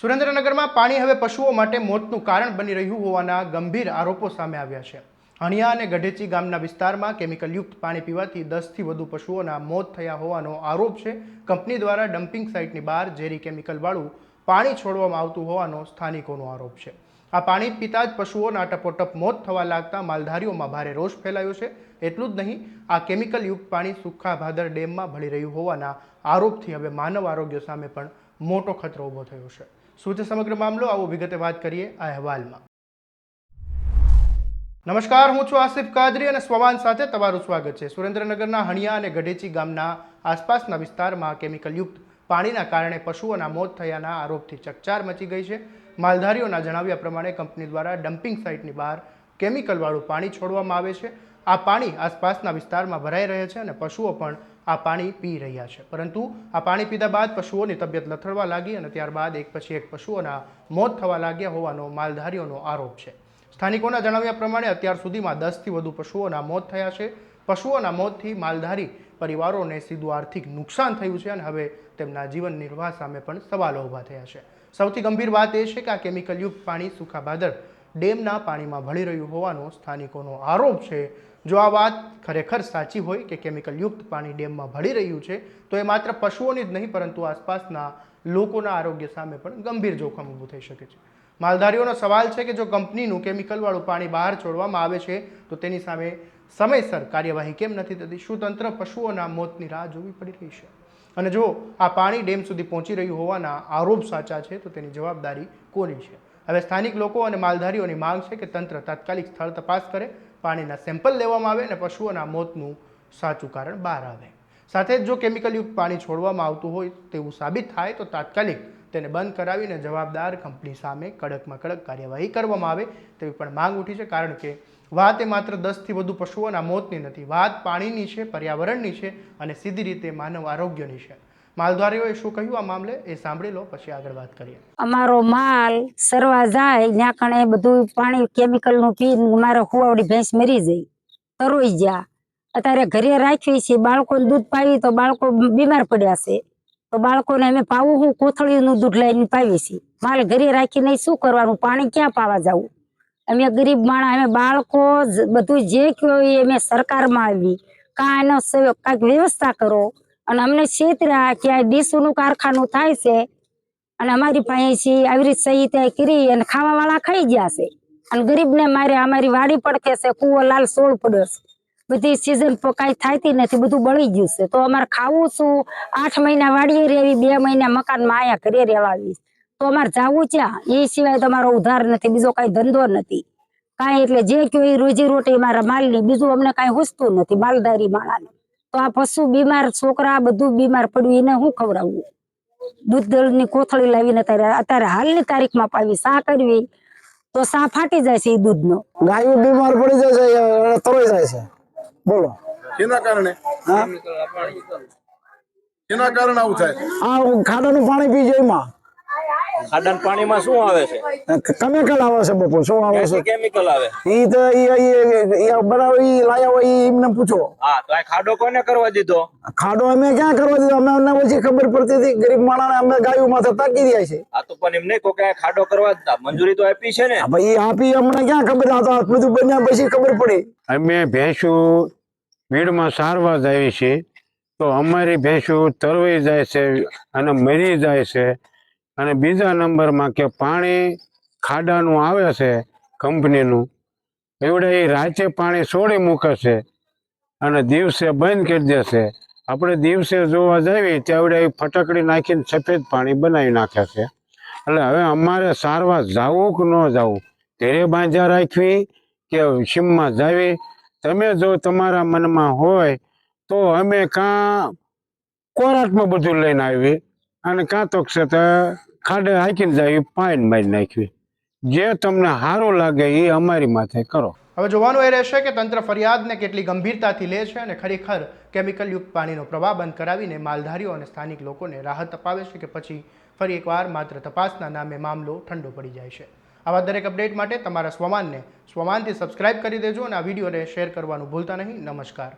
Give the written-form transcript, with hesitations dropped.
સુરેન્દ્રનગરમાં પાણી હવે પશુઓ માટે મોતનું કારણ બની રહ્યું હોવાના ગંભીર આરોપો સામે આવ્યા છે। હણિયા અને ગઢેચી ગામના વિસ્તારમાં કેમિકલયુક્ત પાણી પીવાથી 10થી વધુ પશુઓના મોત થયા હોવાનો આરોપ છે। કંપની દ્વારા ડમ્પિંગ સાઇટની બહાર ઝેરી કેમિકલવાળું પાણી છોડવામાં આવતું હોવાનો સ્થાનિકોનો આરોપ છે। આ પાણી પીતા જ પશુઓના ટપોટપ મોત થવા લાગતા માલધારીઓમાં ભારે રોષ ફેલાયો છે। એટલું જ નહીં, આ કેમિકલયુક્ત પાણી સુખાભાદર ડેમમાં ભળી રહ્યું હોવાના આરોપથી હવે માનવ આરોગ્ય સામે પણ મોટો ખતરો ઊભો થયો છે। શું છે સમગ્ર મામલો, આવો વિગતે વાત કરીએ આ અહેવાલમાં। નમસ્કાર, હું છું આસિફ કાદરી અને સ્વવાન સાથે તમારું સ્વાગત છે। સુરેન્દ્રનગરના હણિયા અને ગઢેચી ગામના આસપાસના વિસ્તારમાં કેમિકલયુક્ત પાણીના કારણે પશુઓના મોત થયાના આરોપથી ચકચાર મચી ગઈ છે। માલધારીઓના જણાવ્યા પ્રમાણે કંપની દ્વારા ડમ્પિંગ સાઇટની બહાર કેમિકલવાળું પાણી છોડવામાં આવે છે। આ પાણી આસપાસના વિસ્તારમાં ભરાઈ રહે છે અને પશુઓ પણ આ પાણી પી રહ્યા છે, પરંતુ આ પાણી પીધા બાદ પશુઓની તબિયત લથડવા લાગી અને ત્યારબાદ એક પછી એક પશુઓના મોત થવા લાગ્યા હોવાનો માલધારીઓનો આરોપ છે। સ્થાનિકોના જણાવ્યા પ્રમાણે અત્યાર સુધીમાં 10થી વધુ પશુઓના મોત થયા છે। પશુઓના મોતથી માલધારી પરિવારોને સીધું આર્થિક નુકસાન થયું છે અને હવે તેમના જીવન નિર્વાહ સામે પણ સવાલો ઊભા થયા છે। સૌથી ગંભીર વાત એ છે કે આ કેમિકલયુક્ત પાણી સુખાભાદર ડેમના પાણીમાં ભળી રહ્યું હોવાનો સ્થાનિકોનો આરોપ છે। જો આ વાત ખરેખર સાચી હોય કે કેમિકલયુક્ત પાણી ડેમમાં ભળી રહ્યું છે, તો એ માત્ર પશુઓની જ નહીં પરંતુ આસપાસના લોકોના આરોગ્ય સામે પણ ગંભીર જોખમ ઊભું થઈ શકે છે। માલધારીઓનો સવાલ છે કે જો કંપનીનું કેમિકલવાળું પાણી બહાર છોડવામાં આવે છે તો તેની સામે સમયસર કાર્યવાહી કેમ નથી થતી? શું તંત્ર પશુઓના મોતની રાહ જોવી પડી રહી છે? અને જો આ પાણી ડેમ સુધી પહોંચી રહ્યું હોવાના આરોપ સાચા છે તો તેની જવાબદારી કોની છે? હવે સ્થાનિક લોકો અને માલધારીઓની માંગ છે કે તંત્ર તાત્કાલિક સ્થળ તપાસ કરે, પાણીના સેમ્પલ લેવામાં આવે અને પશુઓના મોતનું સાચું કારણ બહાર આવે। સાથે જ જો કેમિકલયુક્ત પાણી છોડવામાં આવતું હોય તેવું સાબિત થાય તો તાત્કાલિક તેને બંધ કરાવીને જવાબદાર કંપની સામે કડકમાં કડક કાર્યવાહી કરવામાં આવે તેવી પણ માંગ ઉઠી છે। કારણ કે વાત એ માત્ર 10થી વધુ પશુઓના મોતની નથી, વાત પાણીની છે, પર્યાવરણની છે અને સીધી રીતે માનવ આરોગ્યની છે। માલધારીઓએ શું કહ્યું આ મામલે એ સાંભળી લો, પછી આગળ વાત કરીએ। અમારો માલ સરવા જાય ત્યાં કણે બધું પાણી કેમિકલ નું પીને મારે હુવાવડી ભેંસ મરી જાય, તરોઈ ગયા। અત્યારે ઘરે રાખી છે, બાળકોને દૂધ પાવી તો બાળકો બીમાર પડ્યા છે, તો બાળકોને અમે પાવું હું કોથળીનું દૂધ લઈને પાવી છીએ। માલ ઘરે રાખીને શું કરવાનું? પાણી ક્યાં પાવા જવું? અમે ગરીબ માણસ, અમે બાળકો બધું જે કહ્યું એ અમે સરકારમાં આવી કાંઈ એનો કાંઈક વ્યવસ્થા કરો અને અમને છેતર્યા કે આ ડીસુનું કારખાનું થાય છે અને અમારી પાસે આવી રીતે સહી ત્યાં કરી અને ખાવા વાળા ખાઈ ગયા છે અને ગરીબને મારે અમારી વાડી પડખે છે, કૂવો લાલ સોળ પડ્યો છે, બધી સીઝન કાંઈ થાતી નથી, બધું બળી ગયું છે, તો અમારે ખાવું શું? 8 મહિના વાડીએ રહેવી, 2 મહિના મકાનમાં આયા ઘરે રહેવા આવી, તો અમારે જાવું ક્યાં? એ સિવાય તમારો ઉધાર નથી, બીજો કાંઈ ધંધો નથી કાંઈ, એટલે જે કહ્યું એ રોજી રોટી મારા માલની, બીજું અમને કાંઈ હુસતું નથી માલધારી માણાને। તો આ પશુ બીમાર, છોકરા બધું બીમાર પડ્યું, એને શું ખવડાવવું? દૂધની કોથળી લાવીને અત્યારે હાલની તારીખમાં પાવી, સા કરવી તો સા ફાટી જાય છે, એ દૂધનો। ગાયો બીમાર પડી જાય છે, તરોઈ જાય છે। બોલો કેના કારણે? કેના કારણે આવું થાય? આ ખાડાનું પાણી પી જાય એમાં ખાડાના પાણીમાં શું આવે છે? કેમિકલ આવે છે બાપુ। શું આવે છે? કેમિકલ આવે? ઈ તો ઈ બનાવ ઈ લાયા હોય ઈ એમને પૂછો। હા, તો આ ખાડો કોને કરવા દીધો? ખાડો અમે ક્યાં કરવા દીધો? અમને ઓછી ખબર પડતી હતી, ગરીબ માણસને અમે ગાયો માથે તાકી રહ્યા છે। આ તો પણ એમ નહીં કહો કે આ ખાડો કરવા દીધા, મંજૂરી તો આપી છે ને? ભાઈ આપી, અમને ક્યાં ખબર? આ તો બધું બન્યા પછી ખબર પડી। અમે ભેંસું ભીડમાં સારવા જાય છે તો અમારી ભેંસું તરવાઈ જાય છે અને મરી જાય છે। અને બીજા નંબરમાં કે પાણી ખાડાનું આવે છે કંપનીનું, એવડે એ રાતે પાણી છોડી મૂકે છે અને દિવસે બંધ કરી દેશે। આપણે દિવસે જોવા જઈએ ત્યાં એ ફટકડી નાખીને સફેદ પાણી બનાવી નાખે છે। એટલે હવે અમારે સારવા જવું કે ન જવું, ઘરે બાંધ્યા રાખવી કે સીમમાં જાવી? તમે જો તમારા મનમાં હોય તો અમે કાં કોરાટમાં બધું લઈને આવી અને કાં તો ખાડે હાંકીને જાવી, પાણી મારી નાખવી। જે તમને સારું લાગે એ અમારી માથે કરો। હવે જોવાનું એ રહેશે કે તંત્ર ફરિયાદને કેટલી ગંભીરતાથી લે છે અને ખરેખર કેમિકલયુક્ત પાણીનો પ્રવાહ બંધ કરાવીને માલધારીઓ અને સ્થાનિક લોકોને રાહત અપાવે છે કે પછી ફરી એકવાર માત્ર તપાસના નામે મામલો ઠંડો પડી જાય છે। આવા દરેક અપડેટ માટે તમારા સ્વમાનથી સબસ્ક્રાઇબ કરી દેજો અને આ વિડીયોને શેર કરવાનું ભૂલતા નહીં। નમસ્કાર।